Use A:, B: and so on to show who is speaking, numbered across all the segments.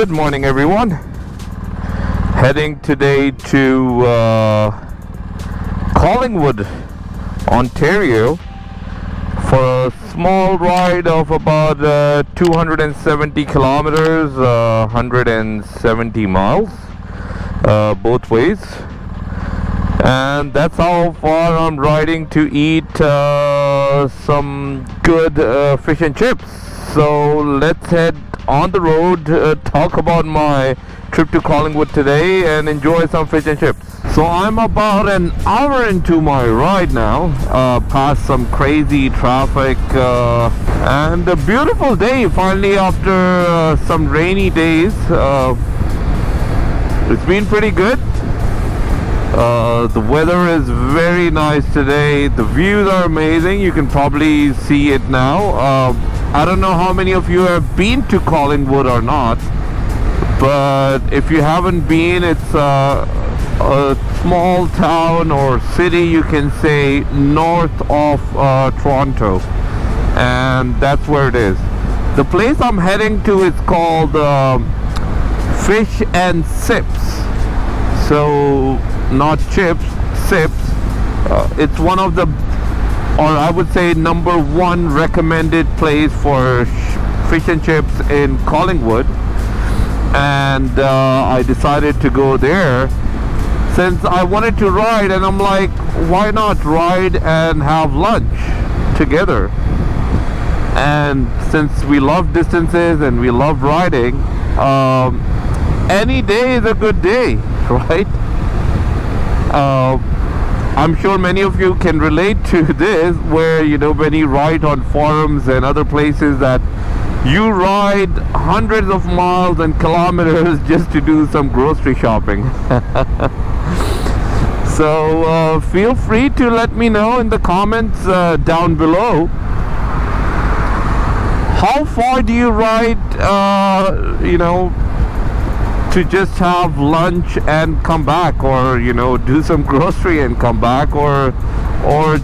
A: Good morning, everyone. Heading today to Collingwood, Ontario, for a small ride of about 270 kilometers, 170 miles, both ways. And that's how far I'm riding to eat some good fish and chips. So let's head on the road, talk about my trip to Collingwood today, and enjoy some fish and chips. So I'm about an hour into my ride now, past some crazy traffic, and a beautiful day finally after some rainy days. It's been pretty good. The weather is very nice today. The views are amazing. You can probably see it now. I don't know how many of you have been to Collingwood or not, but if you haven't been, it's a small town or city, you can say, north of Toronto, and that's where it is. The place I'm heading to is called Fish and Sips. So not chips, sips. It's one of the, or I would say, number one recommended place for fish and chips in Collingwood, and I decided to go there since I wanted to ride, and I'm like, why not ride and have lunch together? And since we love distances and we love riding, any day is a good day, right? I'm sure many of you can relate to this, where, you know, when you ride on forums and other places, that you ride hundreds of miles and kilometers just to do some grocery shopping. So feel free to let me know in the comments down below, how far do you ride, to just have lunch and come back, or do some grocery and come back, or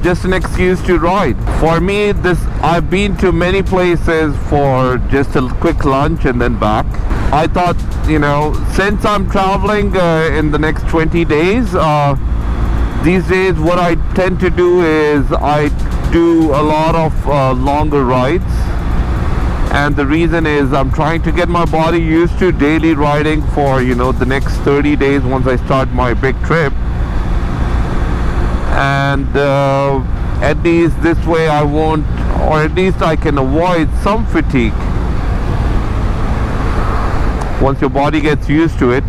A: just an excuse to ride. For me, I've been to many places for just a quick lunch and then back. I thought, since I'm traveling in the next 20 days, these days what I tend to do is I do a lot of longer rides. And the reason is I'm trying to get my body used to daily riding for, the next 30 days once I start my big trip. And at least this way I won't, or at least I can avoid some fatigue once your body gets used to it.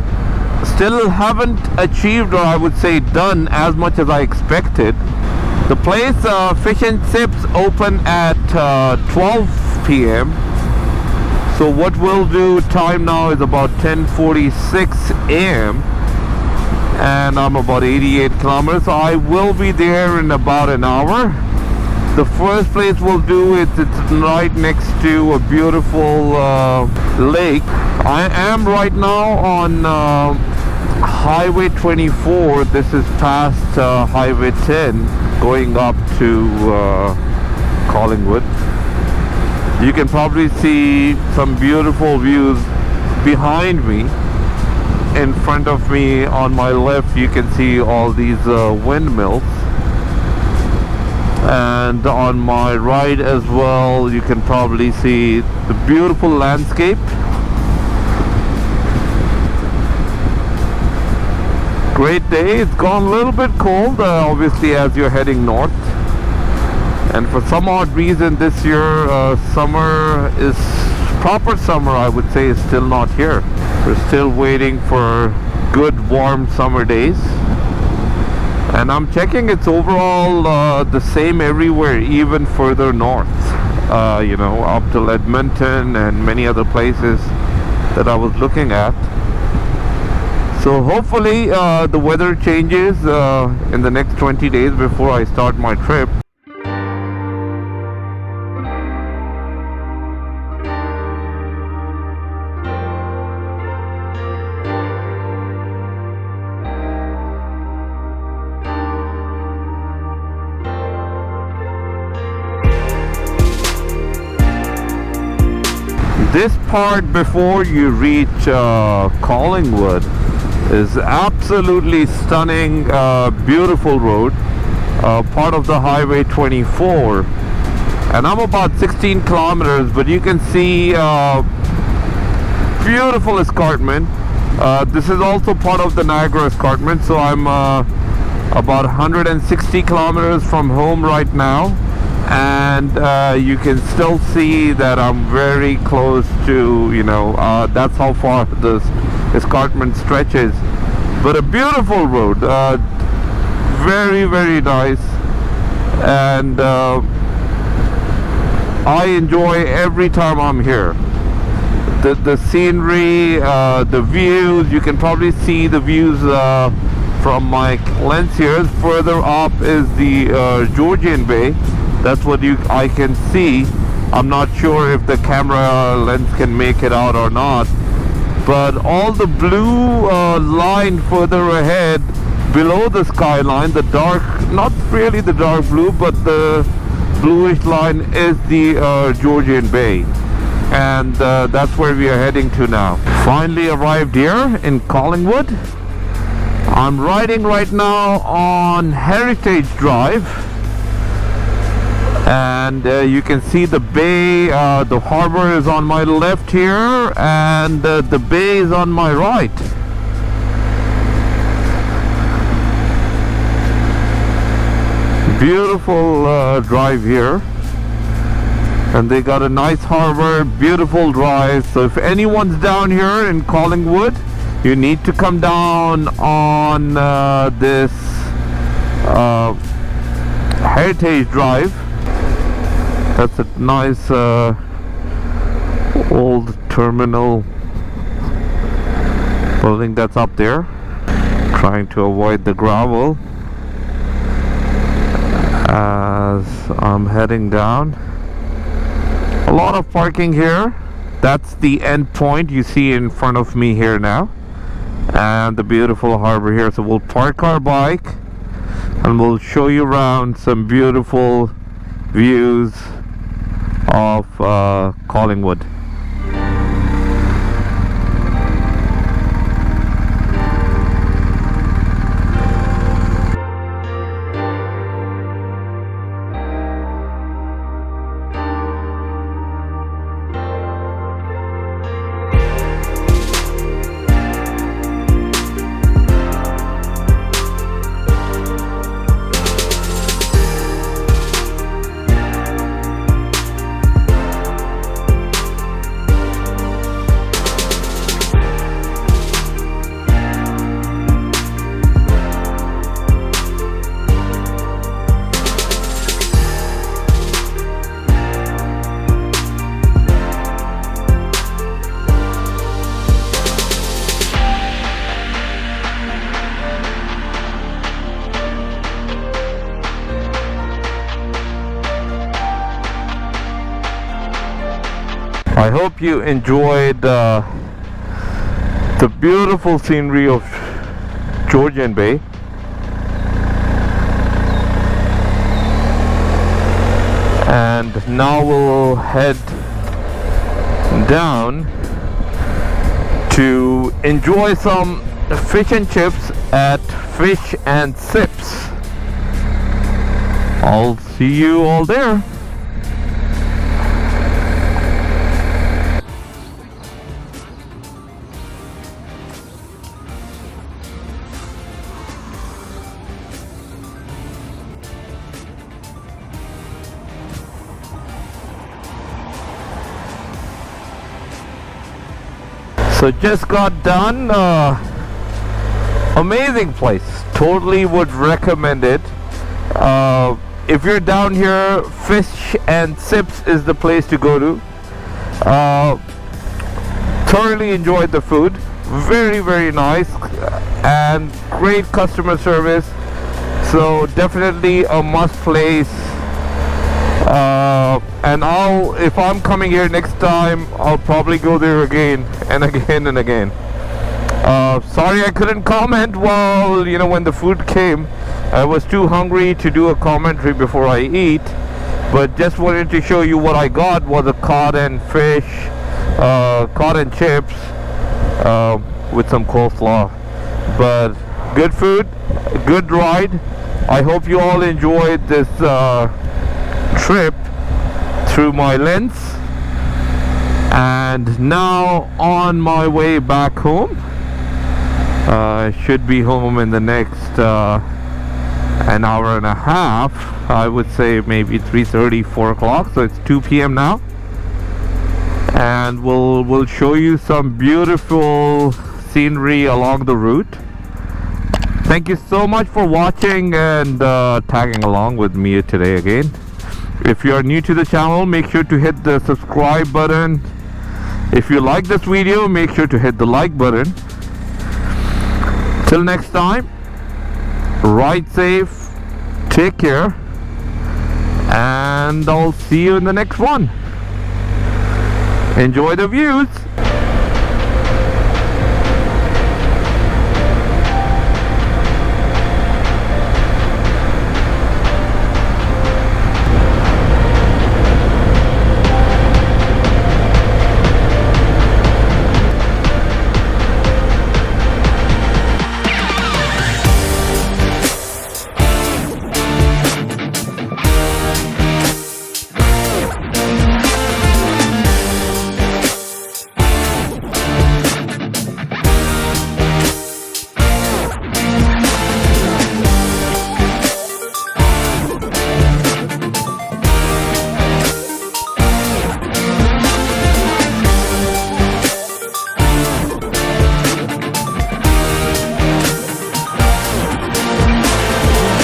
A: Still haven't achieved, or I would say done, as much as I expected. The place, Fish and Sips, open at 12 p.m. So what we'll do, time now is about 10:46 a.m. and I'm about 88 kilometers. So I will be there in about an hour. The first place we'll do is, it's right next to a beautiful lake. I am right now on Highway 24. This is past Highway 10 going up to Collingwood. You can probably see some beautiful views behind me. In front of me on my left, you can see all these windmills. And on my right as well, you can probably see the beautiful landscape. Great day. It's gone a little bit cold, obviously, as you're heading north. And for some odd reason this year, proper summer, I would say, is still not here. We're still waiting for good warm summer days. And I'm checking, it's overall the same everywhere, even further north, up to Edmonton and many other places that I was looking at. So hopefully the weather changes in the next 20 days before I start my trip. This part before you reach Collingwood is absolutely stunning, beautiful road, part of the Highway 24, and I'm about 16 kilometers, but you can see beautiful escarpment. This is also part of the Niagara escarpment, so I'm about 160 kilometers from home right now, and you can still see that I'm very close to, that's how far this escarpment stretches. But a beautiful road, very, very nice, and I enjoy every time I'm here. The scenery, the views, you can probably see the views from my lens here. Further up is the Georgian Bay. That's what I can see. I'm not sure if the camera lens can make it out or not, but all the blue line further ahead below the skyline, the dark, not really the dark blue, but the bluish line is the Georgian Bay, and that's where we are heading to now. Finally arrived here in Collingwood. I'm riding right now on Heritage Drive, and you can see the bay. The harbour is on my left here, and the bay is on my right. Beautiful drive here, and they got a nice harbour, beautiful drive. So if anyone's down here in Collingwood, you need to come down on this Heritage Drive. That's a nice old terminal building that's up there. Trying to avoid the gravel as I'm heading down. A lot of parking here. That's the end point you see in front of me here now, and the beautiful harbour here. So we'll park our bike and we'll show you around some beautiful views of Collingwood. I hope you enjoyed the beautiful scenery of Georgian Bay. And now we'll head down to enjoy some fish and chips at Fish and Sips. I'll see you all there. So just got done. Amazing place. Totally would recommend it. If you're down here, Fish and Sips is the place to go to. Thoroughly enjoyed the food. Very, very nice and great customer service. So definitely a must place. And if I'm coming here next time, I'll probably go there again and again and again. Sorry I couldn't comment while, when the food came. I was too hungry to do a commentary before I eat, but just wanted to show you what I got was a cod and fish cotton chips with some coleslaw. But good food, good ride. I hope you all enjoyed this trip through my lens. And now on my way back home. I should be home in the next an hour and a half. I would say maybe 3:30, 4 o'clock. So it's 2 p.m. now. And we'll show you some beautiful scenery along the route. Thank you so much for watching and tagging along with me today again. If you are new to the channel, make sure to hit the subscribe button. If you like this video, make sure to hit the like button. Till next time, ride safe, take care, and I'll see you in the next one. Enjoy the views.